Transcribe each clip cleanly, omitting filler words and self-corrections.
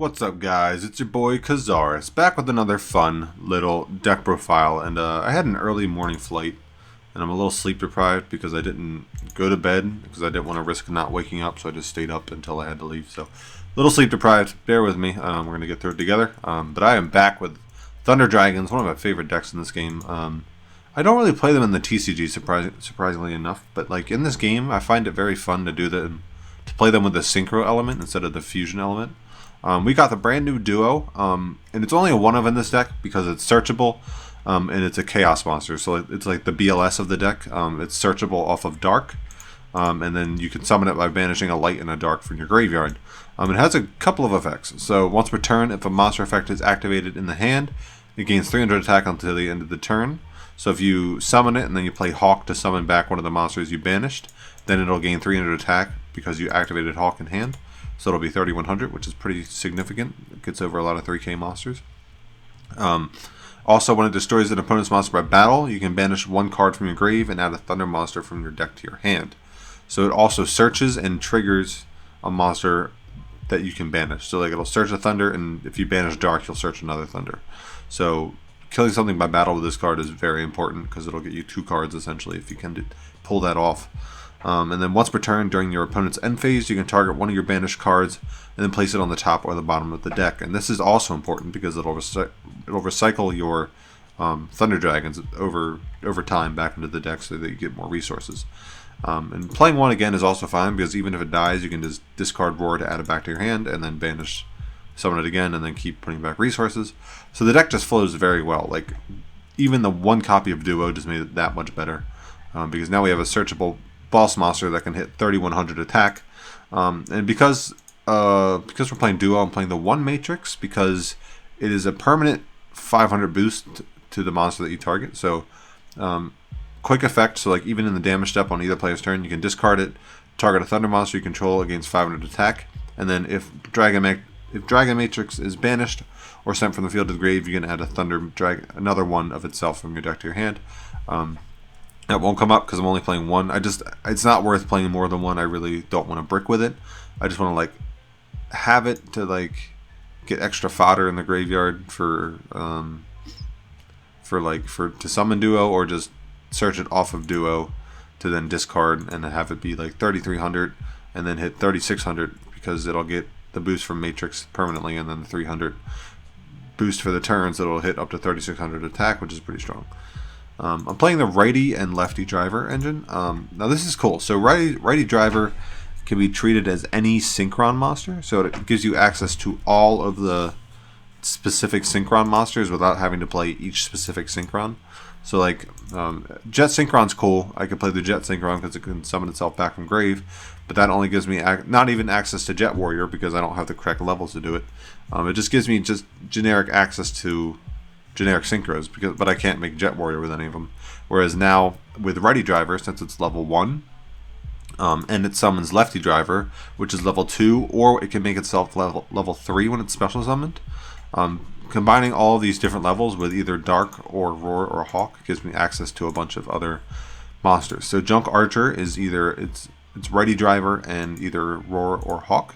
What's up, guys? It's your boy Kazaris, back with another fun little deck profile. And I had an early morning flight, and I'm a little sleep deprived because I didn't go to bed because I didn't want to risk not waking up, so I just stayed up until I had to leave. So, a little sleep deprived. Bear with me. We're gonna get through it together. But I am back with Thunder Dragons, one of my favorite decks in this game. I don't really play them in the TCG, surprisingly enough, but like in this game, I find it very fun to to play them with the Synchro element instead of the Fusion element. We got the brand new Duo, and it's only a one of in this deck because it's searchable, and it's a Chaos monster. So it's like the BLS of the deck. It's searchable off of Dark, and then you can summon it by banishing a light and a dark from your graveyard. It has a couple of effects. So once per turn, if a monster effect is activated in the hand, it gains 300 attack until the end of the turn. So if you summon it and then you play Hawk to summon back one of the monsters you banished, then it'll gain 300 attack because you activated Hawk in hand. So it'll be 3100, which is pretty significant. It gets over a lot of 3k monsters. Also, when it destroys an opponent's monster by battle, you can banish one card from your grave and add a Thunder monster from your deck to your hand. So it also searches and triggers a monster that you can banish. So like it'll search a Thunder, and if you banish Dark, you'll search another Thunder. So killing something by battle with this card is very important because it'll get you 2 cards essentially if you can pull that off. And then once per turn during your opponent's end phase, you can target one of your banished cards and then place it on the top or the bottom of the deck. And this is also important because it'll recycle your Thunder Dragons over time back into the deck so that you get more resources. And playing one again is also fine because even if it dies, you can just discard Roar to add it back to your hand and then banish, summon it again, and then keep putting back resources. So the deck just flows very well. Like even the one copy of Duo just made it that much better because now we have a searchable boss monster that can hit 3100 attack, and because we're playing Duo, I'm playing the 1 Matrix because it is a permanent 500 boost to the monster that you target. So quick effect, so like even in the damage step on either player's turn, you can discard it, target a Thunder monster you control against 500 attack, and then if Dragon Matrix is banished or sent from the field to the grave, you can add a another one of itself from your deck to your hand. That won't come up because I'm only playing one. It's not worth playing more than one. I really don't want to brick with it. I just want to like have it to like get extra fodder in the graveyard for to summon Duo, or just search it off of Duo to then discard and have it be like 3300 and then hit 3600 because it'll get the boost from Matrix permanently, and then the 300 boost for the turns that'll hit up to 3600 attack, which is pretty strong. I'm playing the Righty and Lefty Driver engine. Now this is cool. So Righty Driver can be treated as any synchron monster. So it gives you access to all of the specific synchron monsters without having to play each specific synchron. So like Jet Synchron's cool. I could play the Jet Synchron because it can summon itself back from grave. But that only gives me not even access to Jet Warrior because I don't have the correct levels to do it. It just gives me just generic access to generic synchros, but I can't make Jet Warrior with any of them. Whereas now with Righty Driver, since it's level 1, and it summons Lefty Driver, which is level 2, or it can make itself level 3 when it's special summoned. Combining all of these different levels with either Dark or Roar or Hawk gives me access to a bunch of other monsters. So Junk Archer is either it's Righty Driver and either Roar or Hawk.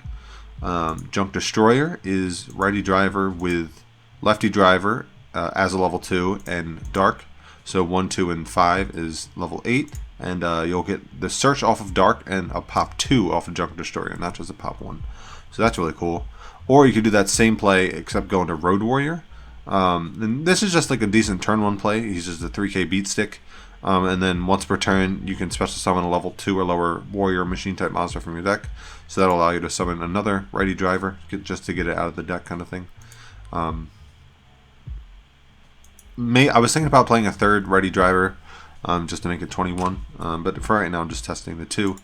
Junk Destroyer is Righty Driver with Lefty Driver as a level 2 and Dark. So 1, 2, and 5 is level 8, and you'll get the search off of Dark and a pop 2 off of Junk Destroyer, not just a pop 1. So that's really cool. Or you could do that same play except go into Road Warrior. And this is just like a decent turn 1 play. He's just a 3k beat stick. And then once per turn, you can special summon a level 2 or lower Warrior Machine type monster from your deck. So that'll allow you to summon another Righty Driver just to get it out of the deck, kind of thing. I was thinking about playing a third Righty Driver just to make it 21, but for right now I'm just testing the 2.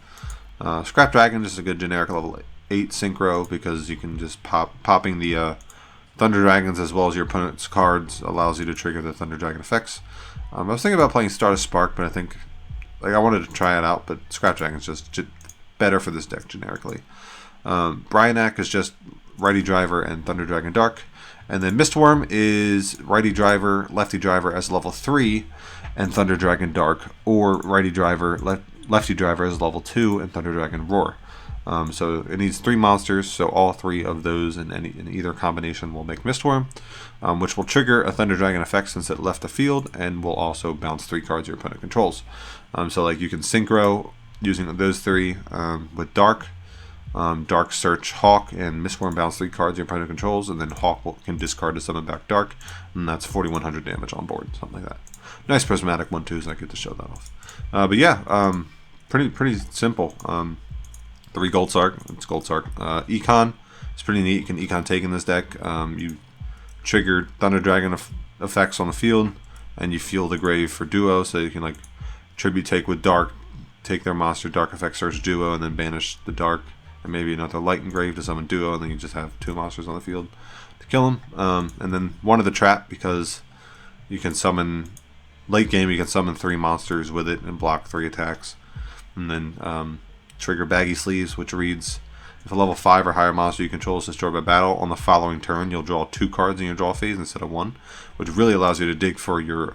Scrap Dragon is a good generic level 8 Synchro because you can just popping the Thunder Dragons as well as your opponent's cards allows you to trigger the Thunder Dragon effects. I was thinking about playing Stardust Spark, but I think I wanted to try it out, but Scrap Dragon is just better for this deck generically. Bryanak is just Righty Driver and Thunder Dragon Dark. And then Mistworm is Righty Driver, Lefty Driver as level 3, and Thunder Dragon Dark, or Righty Driver, Lefty Driver as level 2, and Thunder Dragon Roar. So it needs 3 monsters, so all 3 of those in either combination will make Mistworm, which will trigger a Thunder Dragon effect since it left the field, and will also bounce 3 cards your opponent controls. So like you can Synchro using those 3 with Dark. Dark Search Hawk and Mistworm bounce 3 cards your opponent controls, and then Hawk can discard to summon back Dark, and that's 4100 damage on board, something like that. Nice prismatic 1/2s, and I get to show that off. But yeah, pretty simple. 3 Gold Sark, it's Gold Sark. Econ, it's pretty neat. You can Econ take in this deck. You trigger Thunder Dragon effects on the field, and you feel the grave for Duo, so you can like tribute take with Dark, take their monster Dark effect search Duo, and then banish the Dark, and maybe another Light Engrave to summon Duo, and then you just have 2 monsters on the field to kill them. And then one of the trap, because you can summon, late game you can summon 3 monsters with it and block 3 attacks. And then trigger Baggy Sleeves, which reads, if a level 5 or higher monster you control is destroyed by battle, on the following turn you'll draw 2 cards in your draw phase instead of 1, which really allows you to dig for your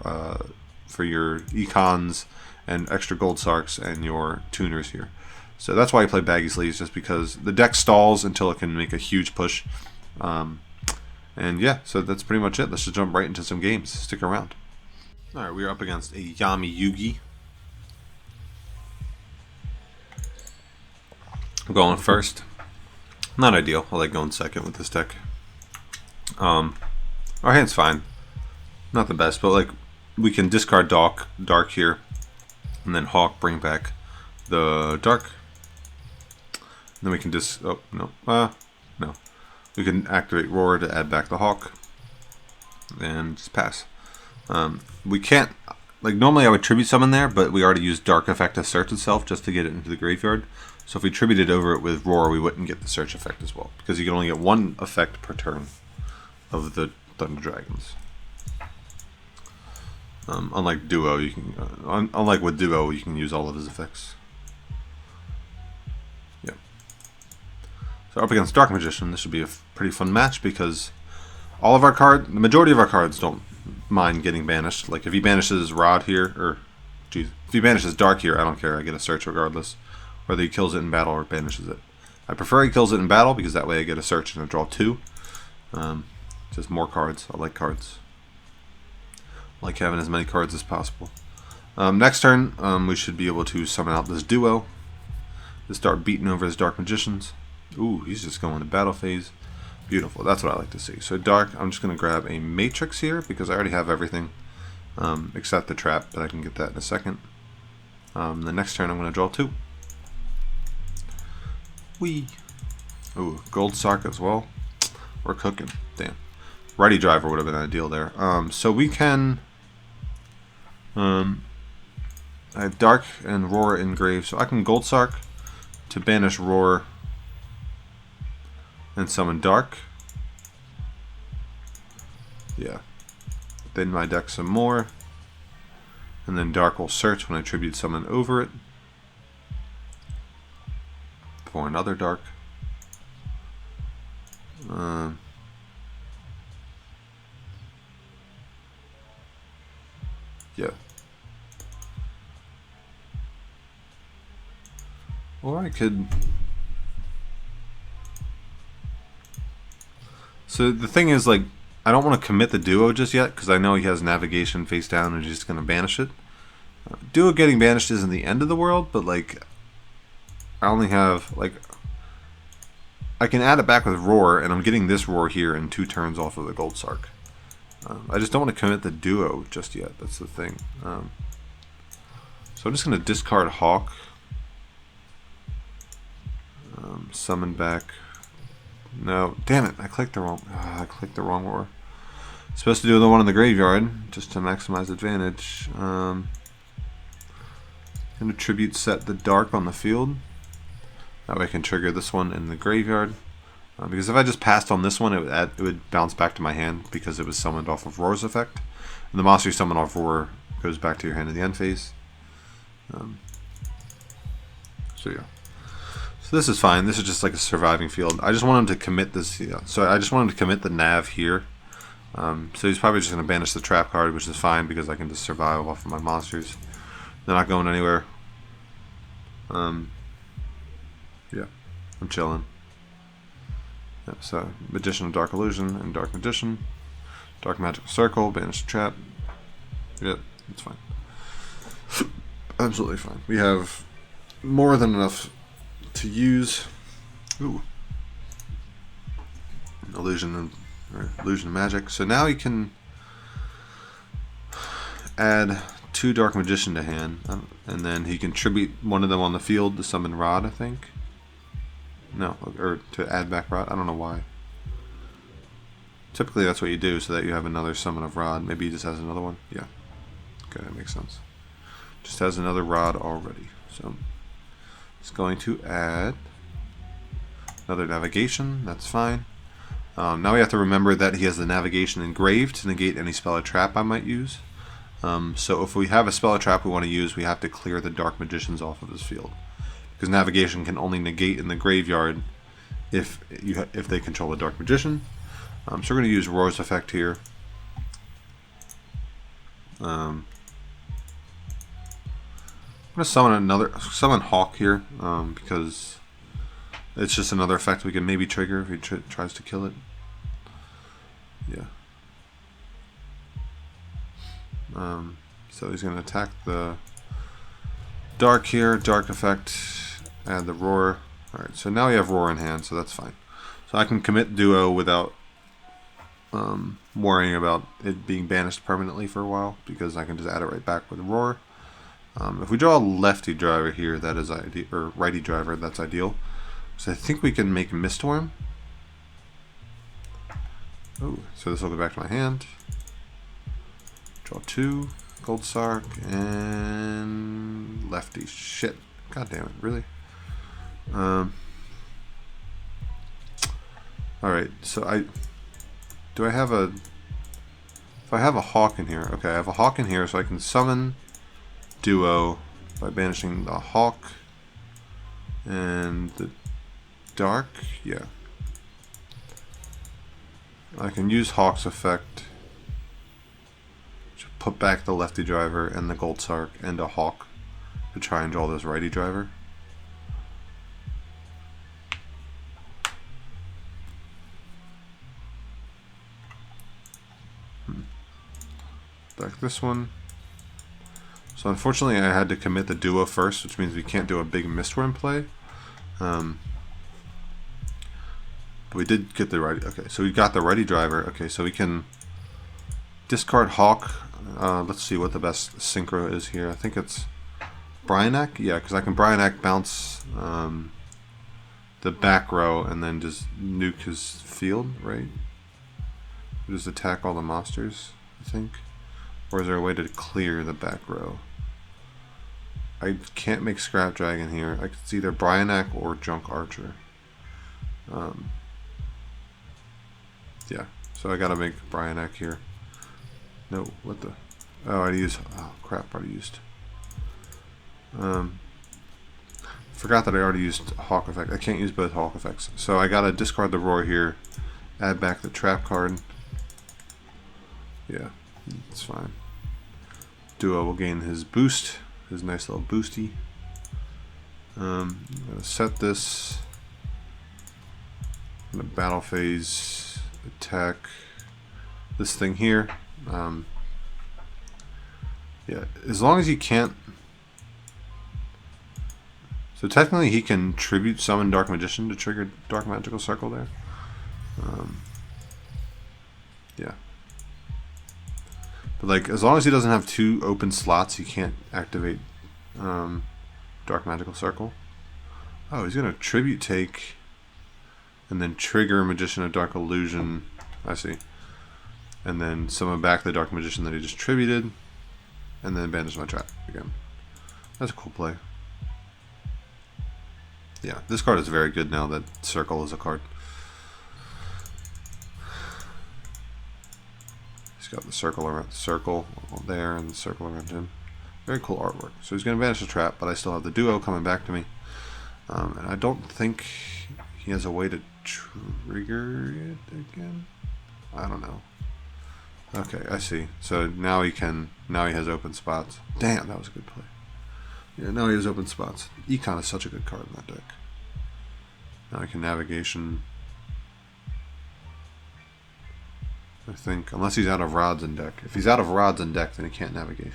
Econs and extra Gold Sarks and your tuners here. So that's why I play Baggy Sleeves, just because the deck stalls until it can make a huge push. And yeah, so that's pretty much it. Let's just jump right into some games. Stick around. Alright, we're up against a Yami Yugi. I'm going first. Not ideal. I like going second with this deck. Our hand's fine. Not the best, but like we can discard Dark here, and then Hawk bring back the Dark. Then we can just no. We can activate Roar to add back the Hawk, and just pass. We can't, like normally I would tribute summon there, but we already used Dark effect to search itself just to get it into the graveyard. So if we tributed over it with Roar, we wouldn't get the search effect as well, because you can only get 1 effect per turn of the Thunder Dragons. Unlike Duo, you can unlike with Duo, you can use all of his effects. Yeah. So up against Dark Magician, this should be a pretty fun match, because all of our the majority of our cards don't mind getting banished. Like if he banishes Rod here, or if he banishes Dark here, I don't care. I get a search regardless, whether he kills it in battle or banishes it. I prefer he kills it in battle, because that way I get a search and I draw 2. Just more cards. I like cards. I like having as many cards as possible. Next turn, we should be able to summon out this Duo to start beating over his Dark Magicians. Ooh, he's just going to battle phase. Beautiful. That's what I like to see. So Dark, I'm just going to grab a Matrix here, because I already have everything except the trap, but I can get that in a second. The next turn, I'm going to draw 2. Wee. Ooh, Gold Sark as well. We're cooking. Damn. Righty Driver would have been ideal there. So we can... I have Dark and Roar engraved, so I can Gold Sark to banish Roar and summon Dark. Yeah. Then my deck some more. And then Dark will search when I tribute summon over it. For another Dark. Yeah. Or I could... So the thing is, like, I don't want to commit the Duo just yet, because I know he has navigation face down and he's just going to banish it. Duo getting banished isn't the end of the world, but like, I only have, like, I can add it back with Roar, and I'm getting this Roar here in 2 turns off of the Gold Sark. I just don't want to commit the Duo just yet, that's the thing. So I'm just going to discard Hawk. Summon back. No, damn it! I clicked the wrong Roar. Supposed to do the one in the graveyard just to maximize advantage. Gonna tribute set the Dark on the field. That way I can trigger this one in the graveyard. Because if I just passed on this one, it would bounce back to my hand because it was summoned off of Roar's effect. And the monster you summon off Roar goes back to your hand in the end phase. So yeah. So this is fine. This is just like a surviving field. I just want him to commit this. Yeah. So I just want him to commit the nav here. So he's probably just going to banish the trap card, which is fine because I can just survive off of my monsters. They're not going anywhere. Yeah. I'm chilling. Yeah, so Magician of Dark Illusion and Dark Magician. Dark Magical Circle, Banish the Trap. Yep, it's fine. Absolutely fine. We have more than enough to use. Ooh. Illusion of Magic. So now he can add 2 Dark Magician to hand, and then he can tribute one of them on the field to summon Rod, I think. No, or to add back Rod. I don't know why. Typically that's what you do, so that you have another summon of Rod. Maybe he just has another one. Yeah. Okay, that makes sense. Just has another Rod already. So it's going to add another Navigation. That's fine. Now we have to remember that he has the Navigation engraved to negate any spell or trap I might use. So if we have a spell or trap we want to use, we have to clear the Dark Magicians off of his field. Because Navigation can only negate in the graveyard if they control the Dark Magician. So we're going to use Roar's effect here. I'm going to summon Hawk here, because it's just another effect we can maybe trigger if he tries to kill it. Yeah. So he's going to attack the Dark here, Dark effect, add the Roar. Alright, so now we have Roar in hand, so that's fine. So I can commit Duo without worrying about it being banished permanently for a while, because I can just add it right back with Roar. If we draw a lefty driver here, that is ideal, or righty driver, that's ideal. So I think we can make Mistworm. Oh, so this will go back to my hand. Draw 2, Gold Sark, and lefty. Shit. God damn it, really? Alright, so if I have a Hawk in here, okay, I have a Hawk in here, so I can summon Duo by banishing the Hawk and the Dark, yeah. I can use Hawk's effect to put back the lefty driver and the Gold Sark and a Hawk to try and draw this righty driver. Back this one. So unfortunately I had to commit the Duo first, which means we can't do a big Mistworm play. But we did get the righty. Okay, so we got the righty driver. Okay, so we can discard Hawk. Let's see what the best synchro is here. I think it's Bryanak. Yeah, because I can Bryanak bounce the back row and then just nuke his field, right? Just attack all the monsters, I think. Or is there a way to clear the back row? I can't make Scrap Dragon here. It's either Bryanak or Junk Archer. Yeah, so I gotta make Bryanak here. No, what the? Oh, I used. Oh crap! I already used. Forgot that I already used Hawk effect. I can't use both Hawk effects, so I gotta discard the Roar here. Add back the trap card. Yeah, it's fine. Duo will gain his boost, his nice little boosty. I'm gonna set this. In the battle phase. Attack this thing here. Yeah, as long as he can't. So technically he can tribute summon Dark Magician to trigger Dark Magical Circle there. Yeah. But like, as long as he doesn't have 2 open slots, he can't activate Dark Magical Circle. Oh, he's gonna tribute take and then trigger Magician of Dark Illusion. I see. And then summon back the Dark Magician that he just tributed. And then banish my trap again. That's a cool play. Yeah, this card is very good now that Circle is a card. He's got the circle around there and the circle around him. Very cool artwork. So he's going to banish the trap, but I still have the Duo coming back to me. And I don't think he has a way to trigger it again. I don't know. Okay, I see. So now he has open spots. Damn, that was a good play. Yeah, now he has open spots. Econ is such a good card in that deck. Now I can navigation. I think, unless he's out of rods in deck. If he's out of rods in deck, then he can't navigation.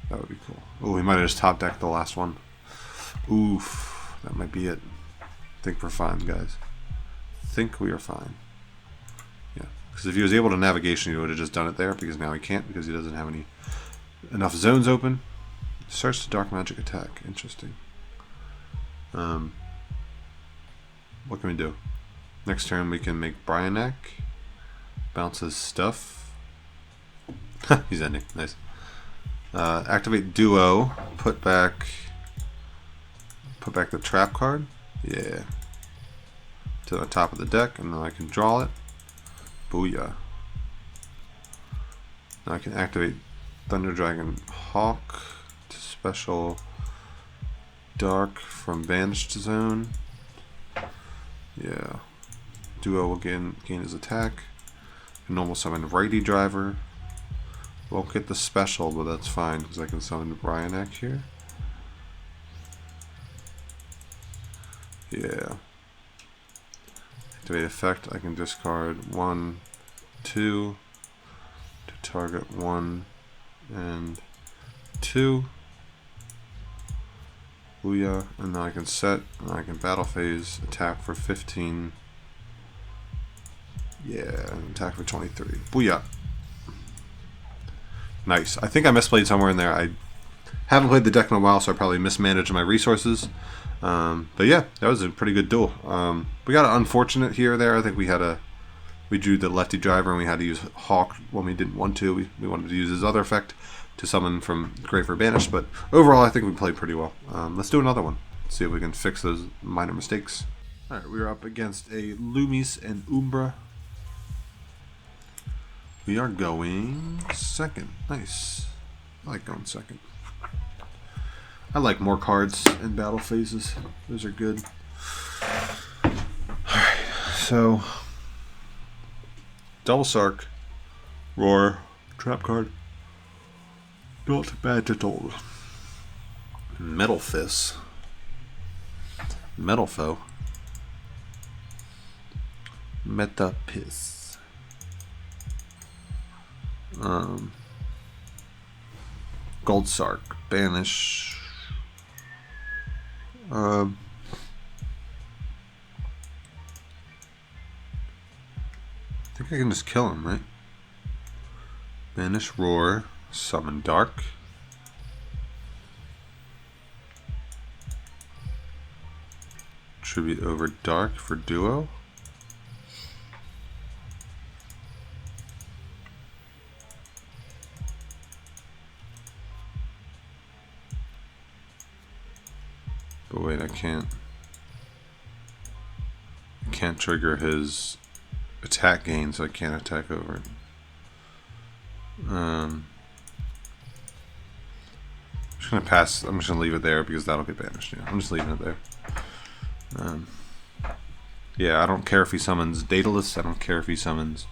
That would be cool. Oh, he might have just top decked the last one. Oof, that might be it. I think we're fine, guys. I think we are fine. Yeah, because if he was able to navigation, he would have just done it there. Because now he can't, because he doesn't have enough zones open. Starts to dark magic attack. Interesting. What can we do? Next turn we can make Bryanak. Bounces stuff. He's ending. Nice. Activate Duo. Put back the trap card. Yeah. To the top of the deck, and then I can draw it. Booyah. Now I can activate Thunder Dragon Hawk to special Dark from Banished Zone. Yeah. Duo will gain his attack. Normal summon Righty Driver. Won't get the special, but that's fine because I can summon Bryanak here. Yeah. Activate effect. I can discard 1, 2 to target 1 and 2. Booyah. And now I can set, and I can battle phase attack for 15. Yeah, attack for 23. Booyah. Nice. I think I misplayed somewhere in there. I haven't played the deck in a while, so I probably mismanaged my resources. But yeah, that was a pretty good duel. We got an unfortunate here or there. I think we drew the lefty driver and we had to use Hawk when we didn't want to. We wanted to use his other effect to summon from Grave for Banished. But overall, I think we played pretty well. Let's do another one. See if we can fix those minor mistakes. Alright, we are up against a Loomis and Umbra. We are going second. Nice. I like going second. I like more cards in battle phases. Those are good. Alright, so double Sark, Roar, trap card. Not bad at all. Metaphys. Metal Foe. Metaphys. Gold Sark, banish. I think I can just kill him, right? Banish Roar, summon Dark. Tribute over Dark for Duo. But wait, I can't trigger his attack gain, so I can't attack over it. I'm just gonna pass. I'm just gonna leave it there because that'll get banished. Yeah, I'm just leaving it there. Yeah, I don't care if he summons Daedalus. I don't care if he summons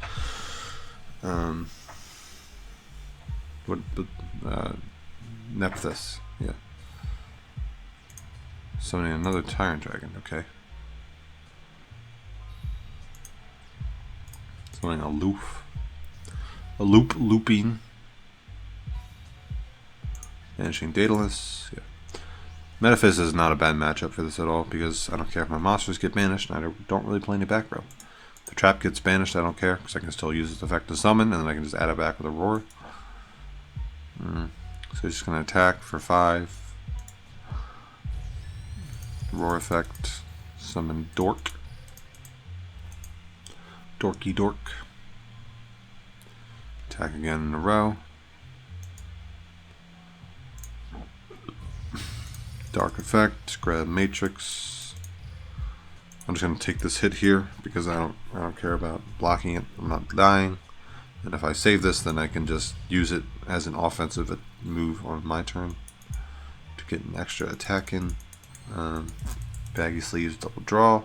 Metaphys. Yeah. Summoning another Tyrant Dragon, okay. Summoning a looping. Banishing Daedalus, yeah. Metaphys is not a bad matchup for this at all because I don't care if my monsters get banished and I don't really play any back row. If the trap gets banished, I don't care because I can still use its effect to summon and then I can just add it back with a Roar. So he's just going to attack for 5. Roar effect, summon Dork. Dorky Dork. Attack again in a row. Dark effect, grab Matrix. I'm just gonna take this hit here because I don't care about blocking it. I'm not dying. And if I save this, then I can just use it as an offensive move on my turn to get an extra attack in. Baggy sleeves, double draw,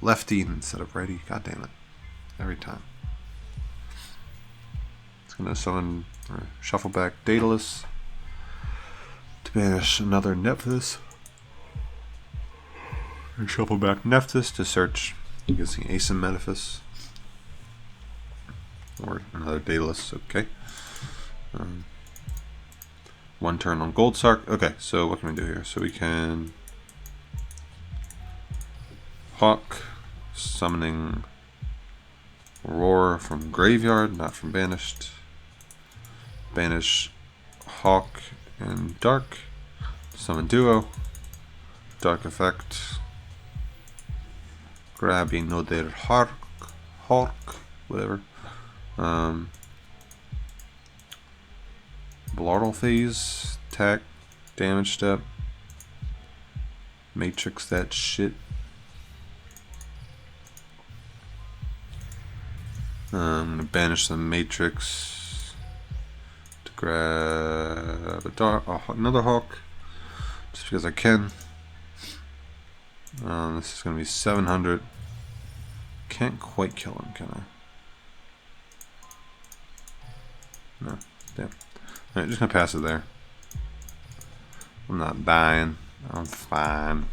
lefty instead of righty. God damn it! Every time. It's gonna summon or shuffle back Daedalus to banish another Metaphys. And shuffle back Metaphys to search using Ace and Metaphys. Or another Daedalus, okay. One turn on Gold Sark. Okay, so what can we do here? So we can Hawk, summoning Roar from Graveyard, not from Banished. Banish Hawk and Dark. Summon Duo. Dark Effect. Grabbing no der Hawk, whatever. Blardal Phase, attack, damage step, matrix that shit. I'm gonna banish the matrix to grab another Hawk, just because I can. This is gonna be 700. Can't quite kill him, can I? No, damn. Alright, just gonna pass it there. I'm not dying. I'm fine.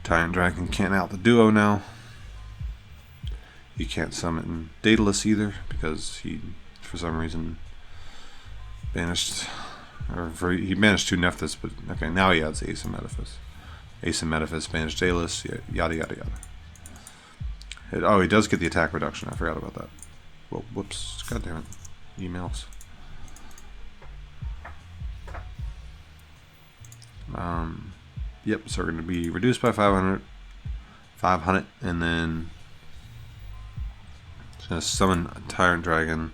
Tyrant Dragon can't out the duo now. He can't summon Daedalus either because he, for some reason, banished. He banished 2 Metaphys, but okay, now he adds Ace and Metaphys. Ace and Metaphys, banished Daedalus, yada yada yada. Oh, he does get the attack reduction. I forgot about that. Well, whoops. God damn it. Emails. Yep, so we're going to be reduced by 500, and then it's going to summon a Tyrant Dragon.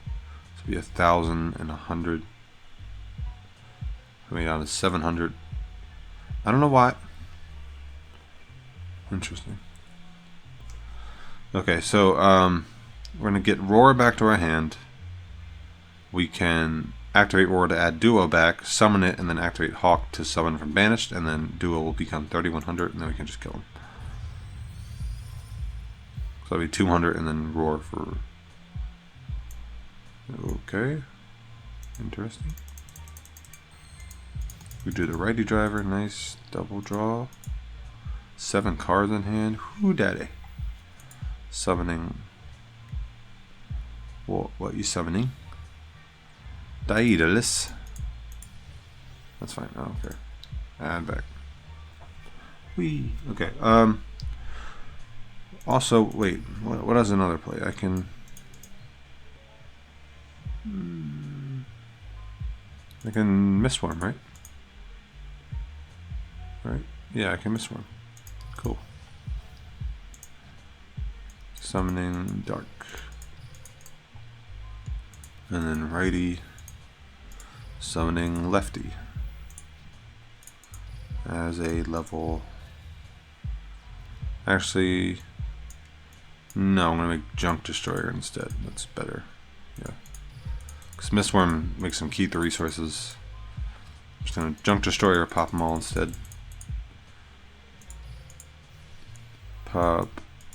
It's going to be 1,000 and 100. Coming down to 700. I don't know why. Interesting. Okay, so we're going to get Roar back to our hand. We can activate Roar to add Duo back, summon it, and then activate Hawk to summon from Banished, and then Duo will become 3,100, and then we can just kill him. So that'll be 200, and then Roar for... Okay. Interesting. We do the Righty driver, nice. Double draw. 7 cards in hand. Whoo daddy. Summoning. What you summoning? Daedalus. That's fine. I don't care. Add back. Whee. Okay. Also, wait. What has another play? I can. I can Mistworm, right? Right. Yeah, I can Mistworm. Cool. Summoning Dark. And then Righty. Summoning Lefty. As a level... Actually... No, I'm going to make Junk Destroyer instead. That's better. Yeah. Because Mistworm makes him keep the resources. I'm just going to Junk Destroyer, pop them all instead. Pop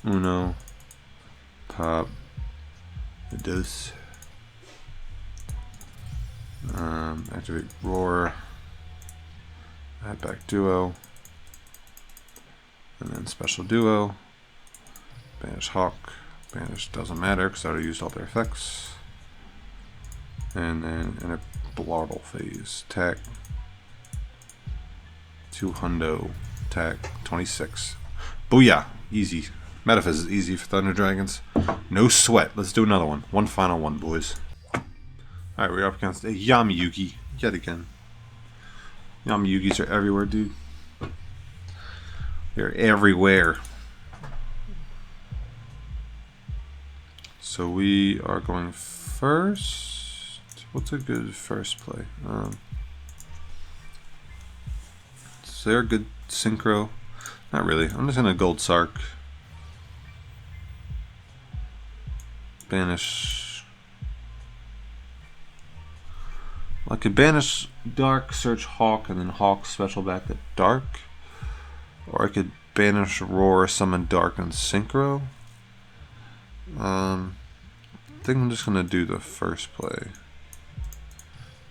uno. Pop dos. Activate Roar. Add back Duo. And then Special Duo. Banish Hawk. Banish doesn't matter because I already used all their effects. And then in a Blardal Phase. Attack. 200. Attack. 26. Booyah! Easy. Metaphys is easy for Thunder Dragons. No sweat. Let's do another one. One final one, boys. Alright, we're up against a Yami Yugi. Yet again. Yami Yugis are everywhere, dude. They're everywhere. So we are going first. What's a good first play? Is there a good Synchro? Not really. I'm just gonna Gold Sark. Banish. I could banish Dark, search Hawk, and then Hawk special back at Dark. Or I could banish Roar, summon Dark, and Synchro. I think I'm just gonna do the first play.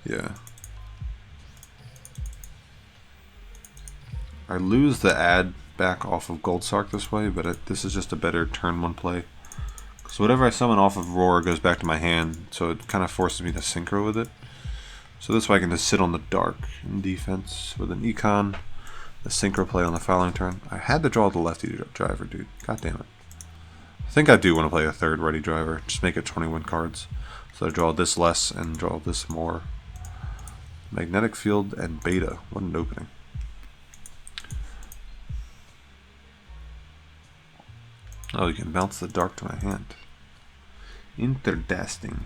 Yeah. I lose the add back off of Gold Sark this way, but this is just a better turn 1 play. So whatever I summon off of Roar goes back to my hand, so it kind of forces me to synchro with it. So this way I can just sit on the dark in defense with an econ, a synchro play on the following turn. I had to draw the lefty driver, dude. God damn it. I think I do want to play a third Righty driver. Just make it 21 cards. So I draw this less and draw this more. Magnetic Field and Beta. What an opening. Oh, you can bounce the dark to my hand. Interesting.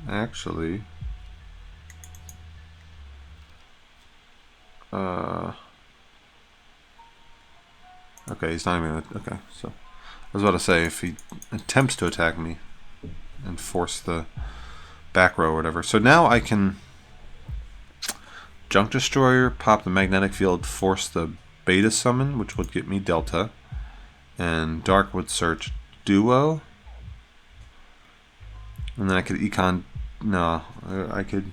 Actually, okay, he's not even, okay, so, I was about to say, if he attempts to attack me and force the back row or whatever, so now I can Junk Destroyer, pop the Magnetic Field, force the Beta Summon, which would get me Delta, and Dark would search Duo, and then I could econ, no, I could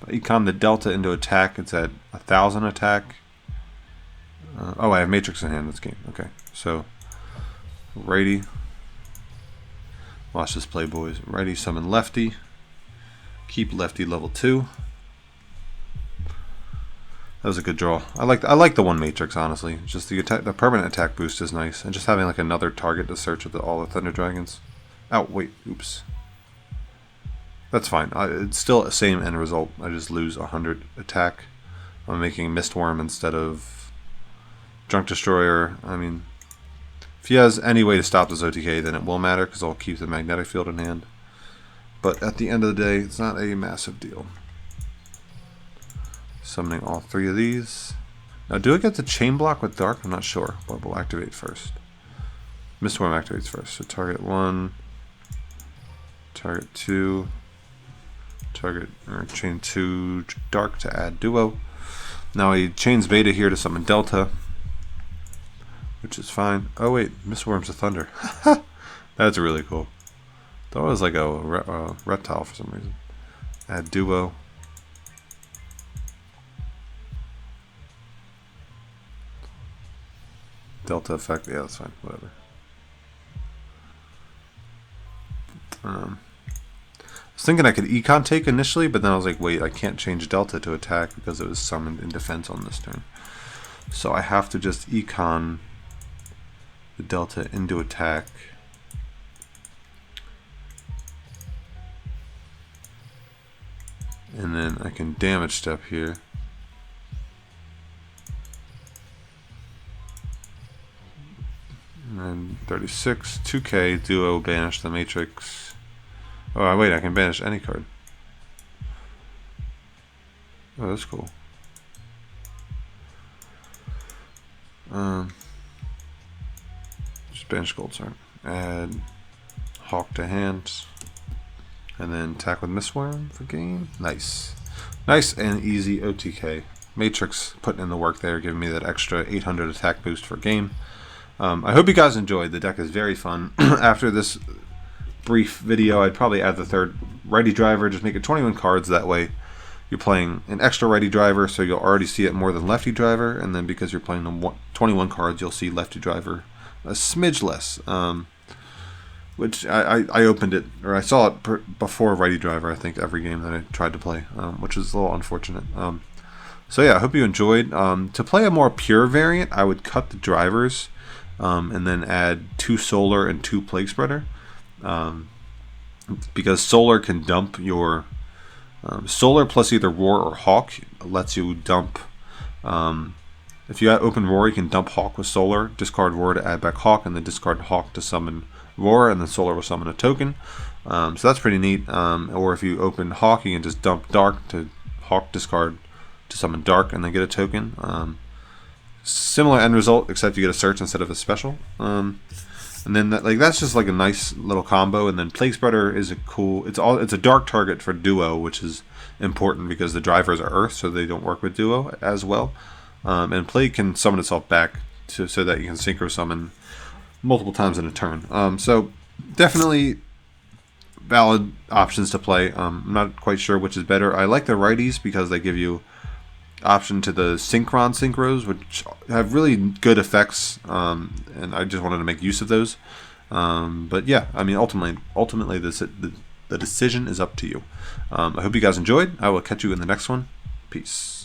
econ the Delta into attack. It's at 1,000 attack. Oh, I have Matrix in hand this game. Okay, so Righty. Watch this play, boys. Righty summon Lefty. Keep Lefty level 2. That was a good draw. I like the one Matrix, honestly. Just the permanent attack boost is nice, and just having like another target to search with all the Thunder Dragons. Oh wait, oops. That's fine. It's still the same end result. I just lose 100 attack. I'm making Mistworm instead of Junk Destroyer. I mean, if he has any way to stop this OTK, then it will matter because I'll keep the Magnetic Field in hand. But at the end of the day, it's not a massive deal. Summoning all 3 of these. Now, do I get the chain block with Dark? I'm not sure, but we'll activate first. Mistworm activates first. So target 1, target 2, target or chain 2 Dark to add Duo. Now he chains Beta here to summon Delta, which is fine. Oh wait, Mistworm's a Thunder. That's really cool. That was like a reptile for some reason. Add Duo. Delta effect, yeah, that's fine, whatever. I was thinking I could econ take initially, but then I was like, wait, I can't change Delta to attack because it was summoned in defense on this turn. So I have to just econ the Delta into attack. And then I can damage step here. And 36, 2k, Duo, banish the Matrix. Oh, wait, I can banish any card. Oh, that's cool. Just banish Gold Sark. Add Hawk to hand. And then attack with Mistworm for game. Nice. Nice and easy OTK. Matrix putting in the work there, giving me that extra 800 attack boost for game. I hope you guys enjoyed. The deck is very fun. After this brief video, I'd probably add the third Righty driver. Just make it 21 cards. That way you're playing an extra Righty driver, so you'll already see it more than Lefty driver. And then because you're playing the 21 cards, you'll see Lefty driver a smidge less. Which I opened it, or I saw it before Righty driver, I think, every game that I tried to play, which is a little unfortunate. So yeah, I hope you enjoyed. To play a more pure variant, I would cut the drivers and then add 2 Solar and 2 Plague Spreader. Because Solar can dump your... Solar plus either Roar or Hawk lets you dump... if you open Roar, you can dump Hawk with Solar, discard Roar to add back Hawk, and then discard Hawk to summon Roar, and then Solar will summon a token. So that's pretty neat. Or if you open Hawk, you can just dump Dark to Hawk, discard to summon Dark, and then get a token. Similar end result, except you get a search instead of a special. And then that's just like a nice little combo. And then Plague Spreader is a cool. It's a dark target for Duo, which is important because the drivers are Earth, so they don't work with Duo as well. And Plague can summon itself back so that you can synchro summon multiple times in a turn. So definitely valid options to play. I'm not quite sure which is better. I like the righties because they give you option to the synchros, which have really good effects, and I just wanted to make use of those. But yeah, I mean, ultimately, the decision is up to you. I hope you guys enjoyed. I will catch you in the next one. Peace.